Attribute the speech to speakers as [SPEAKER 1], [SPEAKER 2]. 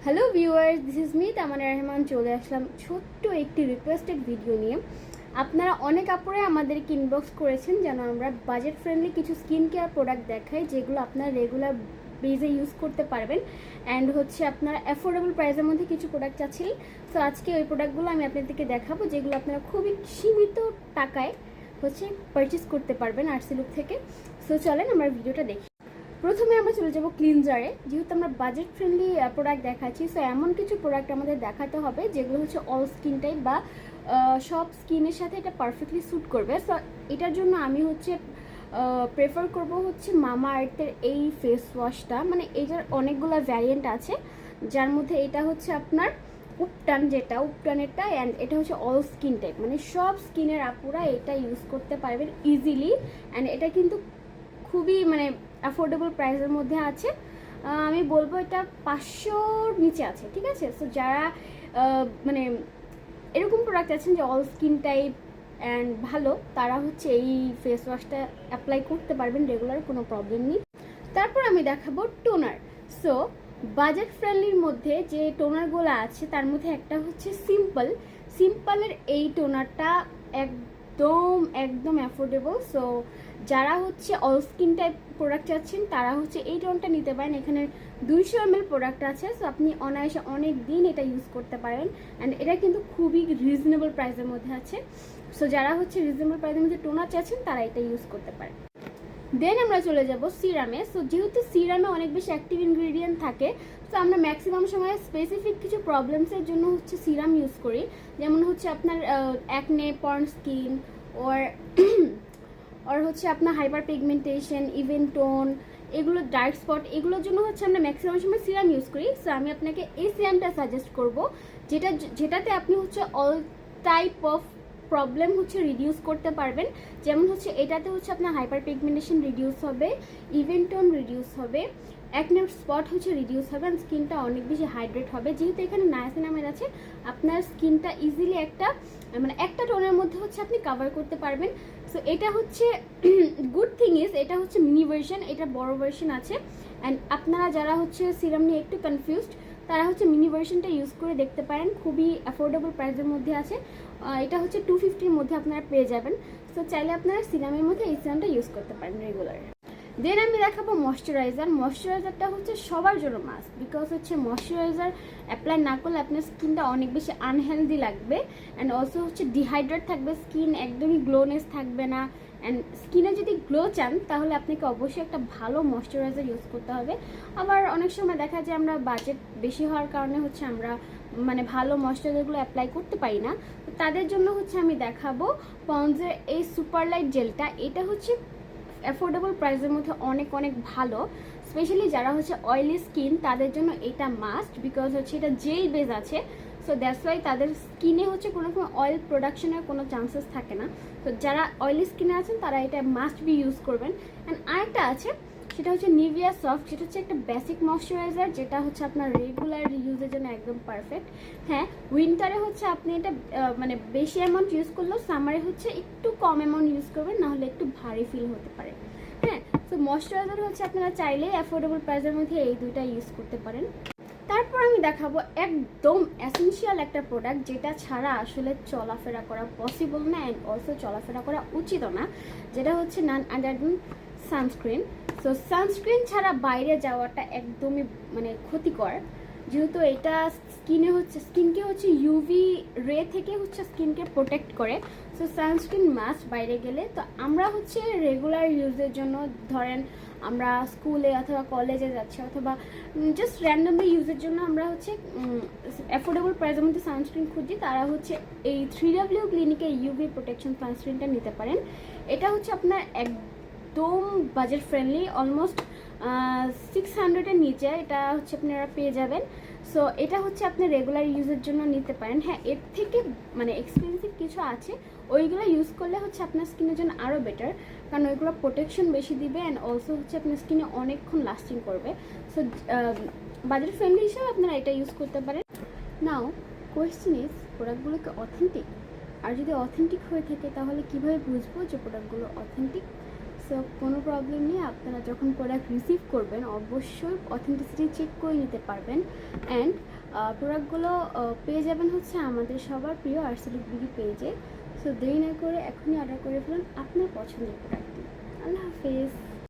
[SPEAKER 1] Hello viewers, this is me Tamanna Rahman. চলে আসলাম ছোট্ট একটি রিকোয়েস্টেড ভিডিও নিয়ে। আপনারা অনেক আপুরে আমাদেরকে ইনবক্স করেছেন যেন আমরা বাজেট ফ্রেন্ডলি কিছু স্কিন কেয়ার প্রোডাক্ট দেখাই যেগুলো আপনারা রেগুলার বেজে ইউজ করতে পারবেন অ্যান্ড হচ্ছে আপনারা অ্যাফোর্ডেবল প্রাইসের মধ্যে কিছু প্রোডাক্ট চাচ্ছিলেন। সো আজকে ওই প্রোডাক্টগুলো আমি আপনাদেরকে দেখাবো যেগুলো আপনারা খুবই সীমিত টাকায় হচ্ছে পারচেস করতে পারবেন আরসিলুক থেকে। সো চলেন আমরা ভিডিওটা দেখি। প্রথমে আমরা চলে যাব ক্লিনজারে। যেহেতু আমরা বাজেট ফ্রেন্ডলি প্রোডাক্ট দেখাচ্ছি, সো এমন কিছু প্রোডাক্ট আমাদের দেখাতে হবে যেগুলো হচ্ছে অল স্কিন টাইপ বা সব স্কিনের সাথে এটা পারফেক্টলি স্যুট করবে। সো এটার জন্য আমি হচ্ছে প্রেফার করব হচ্ছে মামা আর্থের এই ফেস ওয়াশটা। মানে এটার অনেকগুলো ভ্যারিয়েন্ট আছে, যার মধ্যে এটা হচ্ছে আপনার উপটান, যেটা উপটানেরটা, অ্যান্ড এটা হচ্ছে অল স্কিন টাইপ, মানে সব স্কিনের আপুরা এটা ইউজ করতে পারবেন ইজিলি। অ্যান্ড এটা কিন্তু খুবই মানে অ্যাফোর্ডেবল প্রাইসের মধ্যে আছে। আমি বলবো এটা 500-র নিচে আছে, ঠিক আছে? সো যারা মানে এরকম প্রোডাক্ট আছেন যে অল স্কিন টাইপ অ্যান্ড ভালো, তারা হচ্ছে এই ফেস ওয়াশটা অ্যাপ্লাই করতে পারবেন রেগুলার, কোনো প্রবলেম নেই। তারপর আমি দেখাবো টোনার। সো বাজেট ফ্রেন্ডলির মধ্যে যে টোনারগুলো আছে তার মধ্যে একটা হচ্ছে সিম্পলের এই টোনারটা একদম একদম অ্যাফোর্ডেবল। সো যারা হচ্ছে অল স্কিন টাইপ প্রোডাক্ট চাচ্ছেন তারা হচ্ছে এই টোনটা নিতে পারেন। এখানে 200 ml প্রোডাক্ট আছে, সো আপনি অনায়াসে অনেক দিন এটা ইউজ করতে পারেন। অ্যান্ড এটা কিন্তু খুবই রিজনেবল প্রাইসের মধ্যে আছে। সো যারা হচ্ছে রিজনেবল প্রাইসের মধ্যে টোনার চাচ্ছেন তারা এটা ইউজ করতে পারেন। দেন আমরা চলে যাব সিরামে। সো যেহেতু সিরামে অনেক বেশি অ্যাক্টিভ ইনগ্রিডিয়েন্ট থাকে, তো আমরা ম্যাক্সিমাম সময় স্পেসিফিক কিছু প্রবলেমসের জন্য হচ্ছে সিরাম ইউজ করি। যেমন হচ্ছে আপনার অ্যাকনে, পর্ন স্কিন, ওর হচ্ছে আপনার হাইপার পিগমেন্টেশন, ইভেন টোন, এগুলো ডার্ক স্পট, এগুলোর জন্য হচ্ছে আমরা ম্যাক্সিমাম সময় সিরাম ইউজ করি। সো আমি আপনাকে এই সিরামটা সাজেস্ট করব, যেটাতে আপনি হচ্ছে অল টাইপ অফ প্রবলেম হচ্ছে রিডিউস করতে পারবেন। যেমন হচ্ছে এটাতে হচ্ছে আপনার হাইপার পিগমেন্টেশন রিডিউস হবে, ইভেন টোন রিডিউস হবে, অ্যাকনে স্পট হচ্ছে রিডিউস হবে, আর স্কিনটা অনেক বেশি হাইড্রেট হবে। যেহেতু এখানে নায়াসিনামাইড আছে, আপনার স্কিনটা ইজিলি একটা টোনের মধ্যে হচ্ছে আপনি কাভার করতে পারবেন। সো এটা হচ্ছে গুড থিং ইজ এটা হচ্ছে মিনি ভার্সন, এটা বড় ভার্সন আছে। অ্যান্ড আপনারা যারা হচ্ছে সিরাম নিয়ে একটু কনফিউজড তারা হচ্ছে মিনি ভার্সনটা ইউজ করে দেখতে পারেন, খুবই অ্যাফোর্ডেবল প্রাইসের মধ্যে আছে। এটা হচ্ছে 250-র মধ্যে আপনারা পেয়ে যাবেন। সো চাইলে আপনারা সিরামের মধ্যে এই সিরামটা ইউজ করতে পারেন রেগুলার। দেন আমি দেখাবো ময়শ্চারাইজারটা হচ্ছে সবার জন্য মাস্ট, বিকজ হচ্ছে ময়শ্চারাইজার অ্যাপ্লাই না করলে আপনার স্কিনটা অনেক বেশি আনহেলদি লাগবে। অ্যান্ড অলসো হচ্ছে ডিহাইড্রেট থাকবে স্কিন, একদমই গ্লোনেস থাকবে না। অ্যান্ড স্কিনে যদি গ্লো চান তাহলে আপনাকে অবশ্যই একটা ভালো ময়শ্চারাইজার ইউজ করতে হবে। আবার অনেক সময় দেখা যায় আমরা বাজেট বেশি হওয়ার কারণে হচ্ছে আমরা মানে ভালো ময়শ্চারাইজারগুলো অ্যাপ্লাই করতে পারি না। তাদের জন্য হচ্ছে আমি দেখাবো পন্ডসের এই সুপারলাইট জেলটা। এটা হচ্ছে অ্যাফোর্ডেবল প্রাইসের মধ্যে অনেক অনেক ভালো। স্পেশালি যারা হচ্ছে অয়েলি স্কিন তাদের জন্য এটা মাস্ট, বিকজ হচ্ছে এটা জেল বেস আছে। সো দ্যাটস ওয়াই তাদের স্কিনে হচ্ছে কোনো রকম অয়েল প্রোডাকশনের কোনো চান্সেস থাকে না। তো যারা অয়েলি স্কিনে আছেন তারা এটা মাস্ট বি ইউজ করবেন। অ্যান্ড আরেকটা আছে, সেটা হচ্ছে নিভিয়া সফট, যেটা হচ্ছে একটা বেসিক ময়শ্চারাইজার, যেটা হচ্ছে আপনার রেগুলার ইউজের জন্য একদম পারফেক্ট। হ্যাঁ, উইন্টারে হচ্ছে আপনি এটা মানে বেশি অ্যামাউন্ট ইউজ করলেও সামারে হচ্ছে একটু কম অ্যামাউন্ট ইউজ করবেন, নাহলে একটু ভারী ফিল হতে পারে। হ্যাঁ, তো ময়শ্চারাইজার হচ্ছে আপনারা চাইলেই অ্যাফোর্ডেবল প্রাইসের মধ্যে এই দুইটা ইউজ করতে পারেন। তারপর আমি দেখাবো একদম এসেনশিয়াল একটা প্রোডাক্ট, যেটা ছাড়া আসলে চলাফেরা করা পসিবল না, অ্যান্ড অলসো চলাফেরা করা উচিত না, যেটা হচ্ছে none other than sunscreen. So sunscreen ছাড়া বাইরে যাওয়াটা একদমই মানে ক্ষতিকর, যেহেতু এটা স্কিনকে হচ্ছে ইউভি রে থেকে হচ্ছে স্কিনকে প্রোটেক্ট করে। সো সানস্ক্রিন মাস্ট বাইরে গেলে। তো আমরা হচ্ছে রেগুলার ইউজের জন্য, ধরেন আমরা স্কুলে অথবা কলেজে যাচ্ছি অথবা জাস্ট র্যান্ডমলি ইউজের জন্য আমরা হচ্ছে অ্যাফোর্ডেবল প্রাইসের মধ্যে সানস্ক্রিন খুঁজি, তারা হচ্ছে এই 3W ক্লিনিকের ইউভি প্রোটেকশন সানস্ক্রিনটা নিতে পারেন। এটা হচ্ছে আপনার একদম বাজেট ফ্রেন্ডলি, অলমোস্ট 600-এর নিচে এটা হচ্ছে আপনারা পেয়ে যাবেন। সো এটা হচ্ছে আপনি রেগুলার ইউজের জন্য নিতে পারেন। হ্যাঁ, এর থেকে মানে এক্সপেন্সিভ কিছু আছে, ওইগুলো ইউজ করলে হচ্ছে আপনার স্কিনের জন্য আরও বেটার, কারণ ওইগুলো প্রোটেকশন বেশি দিবে অ্যান্ড অলসো হচ্ছে আপনার স্কিনে অনেকক্ষণ লাস্টিং করবে। সো বাজেট ফ্রেন্ডলি হিসেবে আপনারা এটা ইউজ করতে পারেন। নাও কোয়েশ্চেন ইজ, প্রোডাক্টগুলোকে অথেন্টিক? আর যদি অথেন্টিক হয়ে থাকে তাহলে কীভাবে বুঝবো যে প্রোডাক্টগুলো অথেন্টিক? সো কোনো প্রবলেম নেই, আপনারা যখন প্রোডাক্ট রিসিভ করবেন অবশ্যই অথেন্টিসিটি চেক করে নিতে পারবেন। অ্যান্ড প্রোডাক্টগুলো পেয়ে যাবেন হচ্ছে আমাদের সবার প্রিয় আরসেলিক বিডি পেজে। সো দেরি না করে এখনই অর্ডার করে ফেলুন আপনার পছন্দের প্রোডাক্টটি। আল্লাহ হাফেজ।